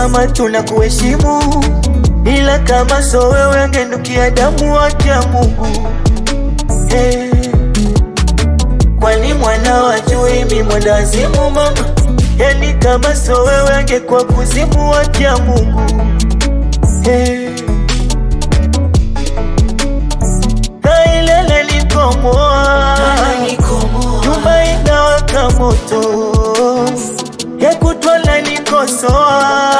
mama tunakuheshimu, ila kama so wewe angenukia damu wake ya Mungu. Hey. Kwani mwana wajui mi mwendazimu mama, yani kama so wewe angekuwa kuzimu wake ya Mungu. Hey. Kailele nikomoa, nyumba inawaka moto, yekutwala nikosoa,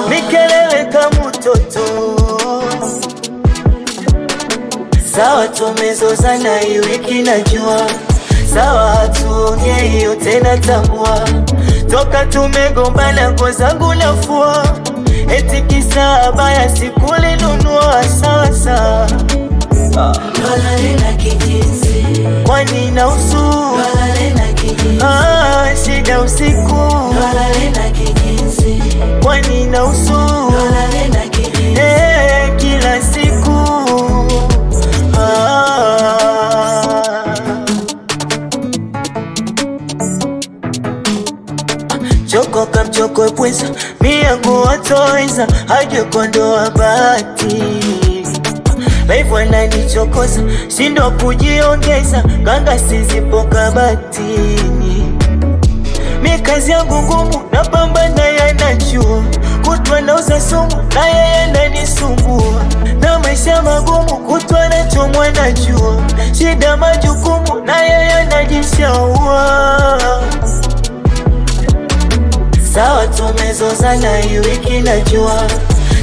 mikelele kama mtoto. Sawa tumezozana hii wiki najua, sawa hatuongei yote natambua, toka tumegombana nguo zangu nafua, eti kisa baya sikulinunua. Sawa sawa Dolale na kijinsi, kwani nausu dolale na kijinsi, shida usiku. dolale na kijinsi, Kwani nausu dolale na kijinsi, kila siku. Choko kamchoko pweza, miyangu watoiza, haje kondoa bati. Baifu ananichokoza, shindo kujiongeza, ganga sizipo kabatini. Mikazi yangu ngumu, napambana yanajua, kutwa nauza sumu, na yeye ananisumbua. Na maisha magumu, kutwa nachomwa najua, shida majukumu, na yeye anajishaua. Sawa tumezozana hii wiki najua,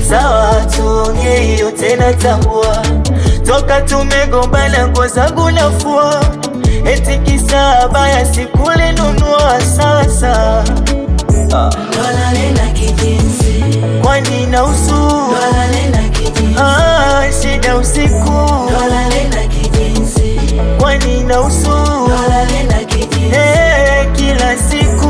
sawa hatuongei yote natambua, toka tumegombana nguo zangu nafua, eti kisa baya sikulinunua. Sawa sawa dolale na kijinsi, kwani nausu dolale na kijinsi, shida usiku. dolale na kijinsi, Kwani nausu dolale na kijinsi, kila siku.